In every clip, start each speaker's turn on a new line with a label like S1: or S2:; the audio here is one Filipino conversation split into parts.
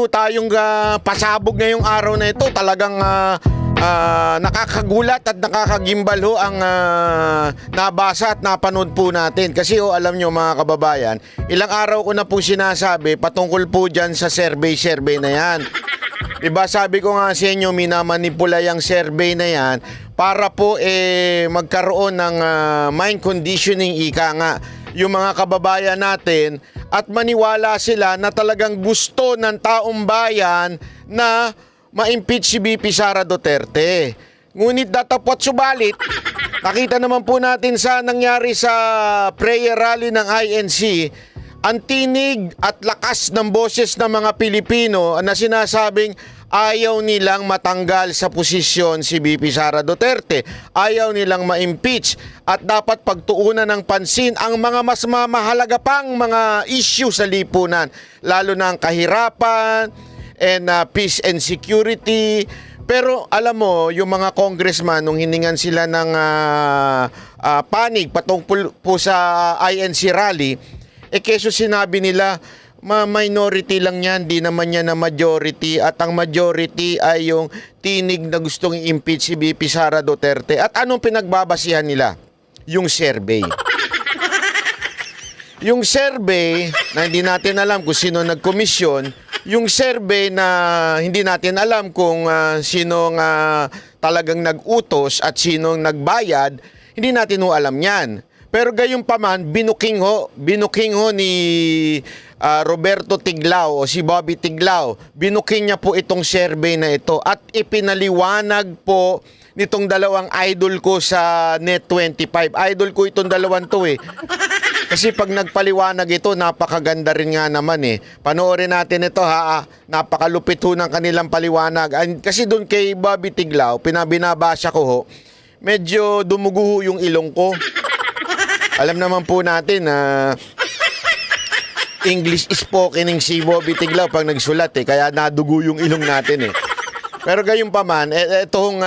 S1: Tayong pasabog ngayong araw na ito, talagang nakakagulat at nakakagimbal ho ang nabasa at napanood po natin. Kasi alam nyo mga kababayan, ilang araw ko na po sinasabi patungkol po dyan sa survey na yan. Diba sabi ko nga sa inyo, minamanipula yung survey na yan para po magkaroon ng mind conditioning, ika nga, yung mga kababayan natin at maniwala sila na talagang gusto ng taong bayan na ma-impeach si VP Sara Duterte. Ngunit datapot subalit, nakita naman po natin sa nangyari sa prayer rally ng INC, ang tinig at lakas ng boses ng mga Pilipino na sinasabing ayaw nilang matanggal sa posisyon si VP Sara Duterte. Ayaw nilang ma-impeach at dapat pagtuunan ng pansin ang mga mas mahalaga pang mga issue sa lipunan, lalo na ang kahirapan and peace and security. Pero alam mo, yung mga congressman, nung hiningan sila ng panig patungkol po sa INC rally, keso sinabi nila, minority lang yan, di naman yan na majority. At ang majority ay yung tinig na gustong i-impeach si VP Sara Duterte. At anong pinagbabasihan nila? Yung survey. Yung survey na hindi natin alam kung sino nagkomisyon, yung survey na hindi natin alam kung sino talagang nag-utos at sino nagbayad, hindi natin alam yan. Pero gayon pa man, binuking ho ni Roberto Tiglao o si Bobby Tiglao, binuking niya po itong survey na ito at ipinaliwanag po nitong dalawang idol ko sa Net25. Idol ko itong dalawang to Kasi pag nagpaliwanag ito, napakaganda rin nga naman Panoorin natin ito napakalupit ho ng kanilang paliwanag. Kasi doon kay Bobby Tiglao, binabasa ko ho, medyo dumugo yung ilong ko. Alam naman po natin na English spokening si Bobby Tiglao pag nagsulat kaya nadugo yung ilong natin Pero gayon pa man, itong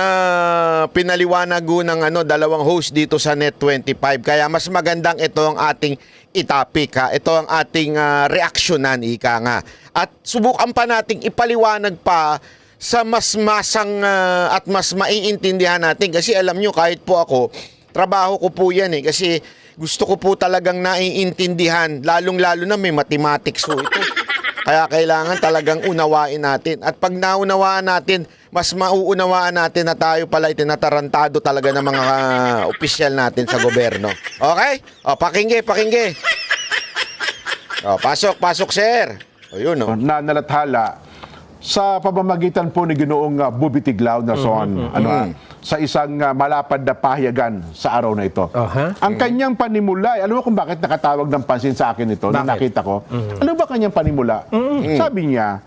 S1: pinaliwanag ng dalawang host dito sa Net25. Kaya mas magandang ito ang ating itapik Ito ang ating reaksyonan, ika nga. At subukan pa nating ipaliwanag pa sa mas masang at mas maiintindihan natin. Kasi alam nyo, kahit po ako, trabaho ko po yan kasi gusto ko po talagang naiintindihan, lalong-lalo na may mathematics ito. Kaya kailangan talagang unawain natin. At pag naunawaan natin, mas mauunawaan natin na tayo pala itinatarantado talaga ng mga opisyal natin sa gobyerno. Okay? Pakingge. Pasok, sir. Yun,
S2: na nalathala sa pamamagitan po ni Ginoong Bobby Tiglao na sa isang malapad na pahayagan sa araw na ito. Ang kanyang panimula, alam mo kung bakit nakatawag ng pansin sa akin ito, na nakita ko? Ano ba kanyang panimula? Sabi niya,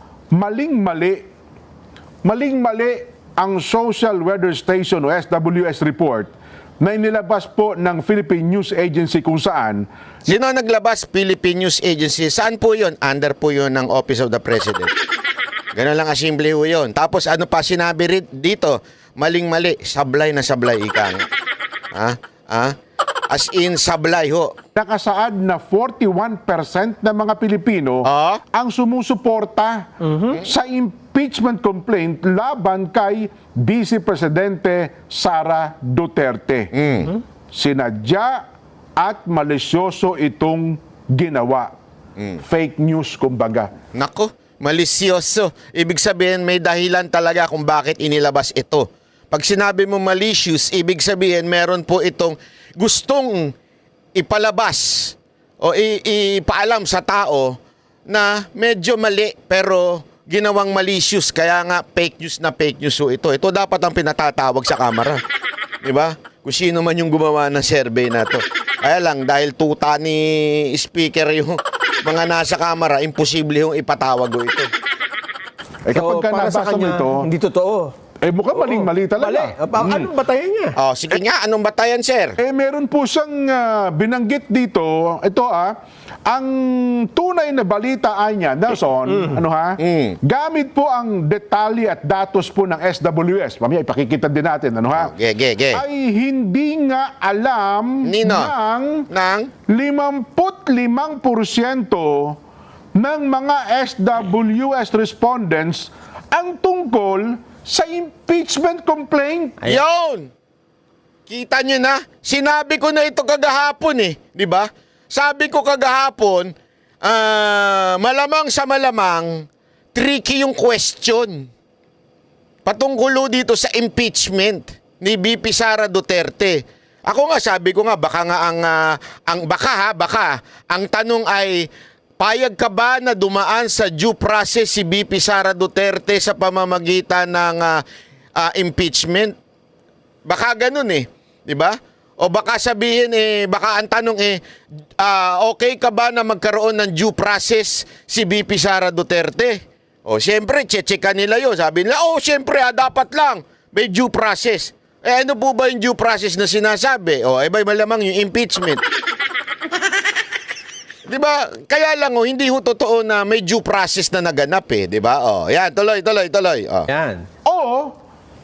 S2: maling-mali ang Social Weather Station o SWS report na inilabas po ng Philippine News Agency kung saan.
S1: Sino naglabas? Philippine News Agency. Saan po yun? Under po yun ng Office of the President. Ganun lang kasimple ho yun. Tapos ano pa sinabi dito? Maling-mali. Sablay na sablay, ika nga. As in, sablay ho.
S2: Nakasaad na 41% ng mga Pilipino ang sumusuporta sa impeachment complaint laban kay Vice Presidente Sara Duterte. Sinadya at malisyoso itong ginawa. Fake news, kumbaga.
S1: Nako, malisyoso. Ibig sabihin, may dahilan talaga kung bakit inilabas ito. Pag sinabi mo malicious, ibig sabihin, meron po itong gustong ipalabas o ipaalam sa tao na medyo mali pero ginawang malicious. Kaya nga fake news ito. Ito dapat ang pinatatawag sa kamera. Diba? Kung sino man yung gumawa ng survey na to. Kaya lang, dahil tuta ni speaker yung mga nasa kamera, imposible yung ipatawag ito.
S2: Kapag ka nabasa mo ito,
S3: hindi totoo.
S2: Mukhang maling-mali talaga.
S3: Anong batayan niya?
S1: Sige nga, anong batayan, sir?
S2: Meron po siyang binanggit dito, ang tunay na balita ay niya, Nelson, gamit po ang detalye at datos po ng SWS, mamaya ipakikita din natin, ay hindi nga alam ng 55% ng mga SWS respondents ang tungkol sa impeachment complaint.
S1: Ayun! Kita nyo na? Sinabi ko na ito kagahapon eh. Di ba? Sabi ko kagahapon, malamang sa malamang, tricky yung question. Patungkulo dito sa impeachment ni BP Sara Duterte. Ako nga, sabi ko nga, baka nga ang tanong ay, payag ka ba na dumaan sa due process si BP Sara Duterte sa pamamagitan ng impeachment? Baka ganun eh, di ba? O baka sabihin baka ang tanong okay ka ba na magkaroon ng due process si BP Sara Duterte? O siyempre, checkan nila yun. Sabi nila, siyempre, dapat lang may due process. Ano po ba yung due process na sinasabi? Ba malamang yung impeachment. Di ba? Kaya lang hindi ho totoo na may due process na naganap di ba? Yan, tuloy.
S3: Yan.
S2: O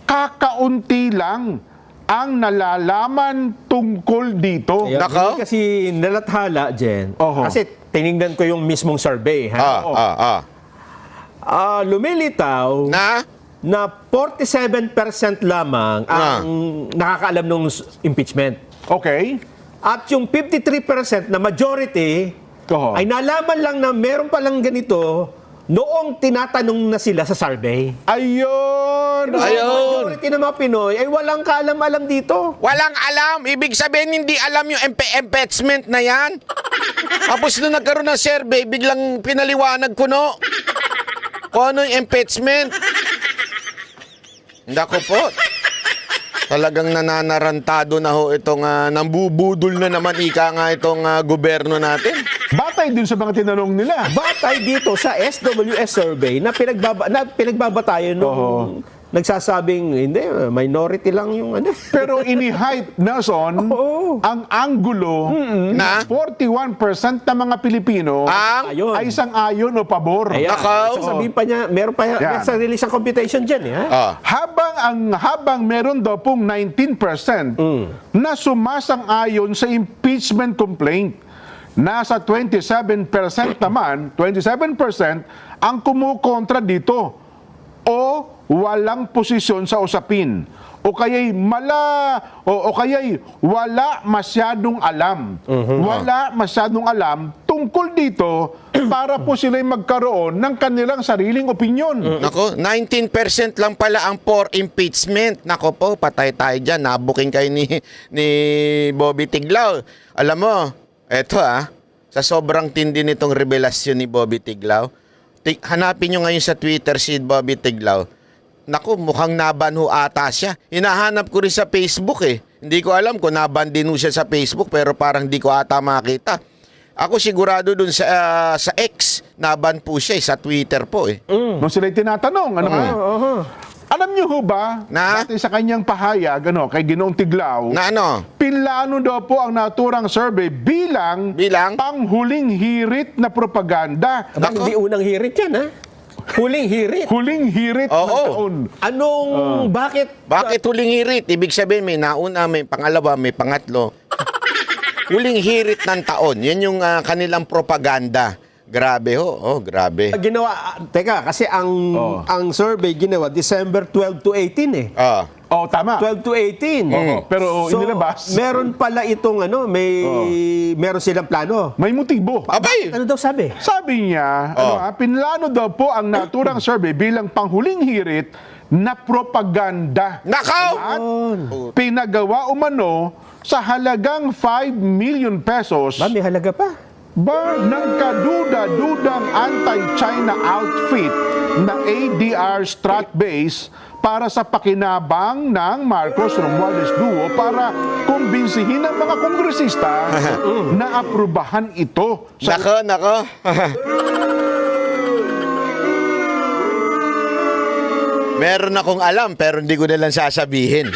S2: kakaunti lang ang nalalaman tungkol dito.
S3: Ayan,
S1: Nako.
S3: hindi kasi nalathala, Jen.
S2: Oho.
S3: Kasi tiningnan ko yung mismong survey. Ha? Lumilitaw na 47% lamang ang nakakaalam ng impeachment.
S2: Okay?
S3: At yung 53% na majority
S2: Oho.
S3: ay nalaman lang na meron palang ganito noong tinatanong na sila sa survey.
S2: Ayun!
S1: Ayun.
S3: Majority ng mga Pinoy ay walang kaalam-alam dito.
S1: Walang alam. Ibig sabihin, hindi alam yung impeachment na yan. Tapos nung nagkaroon ng survey, biglang pinaliwanag ko, no? Kung ano yung impeachment. Nako po. Talagang nananarantado na ho itong nambubudol na naman nga itong gobyerno natin.
S2: Batay din sa mga tinanong nila.
S3: Batay dito sa SWS survey na pinagbabatayan nung nagsasabing, hindi, minority lang yung ano.
S2: Pero ini-hype, Nelson,
S3: Oo.
S2: ang anggulo
S1: Na?
S2: 41% ng mga Pilipino
S1: Ang
S3: Ayun.
S2: ay isang ayon o pabor.
S3: Ayan,
S1: Nakaw.
S3: sasabihin pa niya, meron pa
S2: Yan.
S3: sarili siyang computation dyan. Ha?
S2: Habang meron daw pong 19% na sumasang-ayon sa impeachment complaint, nasa 27% naman, 27% ang kumukontra dito o walang posisyon sa usapin o kaya'y wala masyadong alam. Wala masyadong alam tungkol dito para po sila'y magkaroon ng kanilang sariling opinyon.
S1: Nako, 19% lang pala ang for impeachment. Nako po, patay tayo dyan. Nabuking kayo ni Bobby Tiglao. Alam mo, eto sa sobrang tindi nitong revelasyon ni Bobby Tiglao, hanapin nyo ngayon sa Twitter si Bobby Tiglao. Naku, mukhang naban ho ata siya. Hinahanap ko rin sa Facebook Hindi ko alam kung naban din ho siya sa Facebook pero parang di ko ata makita. Ako sigurado dun sa X, naban po siya sa Twitter po
S2: Nung sila'y tinatanong, ano ba? Alam niyo ho ba,
S1: Na?
S2: dati sa kanyang pahayag, kay Ginoong Tiglao,
S1: Na ano?
S2: pinlano daw po ang naturang survey bilang panghuling hirit na propaganda.
S3: Aba, hindi unang hirit yan, ha? Huling hirit.
S2: Huling hirit
S1: Oo.
S2: na taon.
S3: Anong, bakit?
S1: Bakit huling hirit? Ibig sabihin may nauna, may pangalawa, may pangatlo. Huling hirit ng taon. Yan yung kanilang propaganda. Grabe ho. Grabe.
S3: Ginawa, teka, kasi ang survey ginawa December 12 to 18
S2: Tama.
S3: 12 to 18.
S2: Pero
S3: So,
S2: inilabas.
S3: meron pala itong meron silang plano.
S2: May motibo.
S1: Abay!
S3: Ano daw sabi?
S2: Sabi niya, pinlano daw po ang naturang survey bilang panghuling hirit na propaganda.
S1: Nakaw!
S2: At pinagawa umano sa halagang 5 million pesos
S3: Ba, may halaga pa.
S2: ng kaduda-dudang anti-China outfit na ADR Strat Base para sa pakinabang ng Marcos Romualdez Duo para kumbinsihin ang mga kongresista na aprubahan ito.
S1: Nako. Meron akong alam pero hindi ko na lang sasabihin.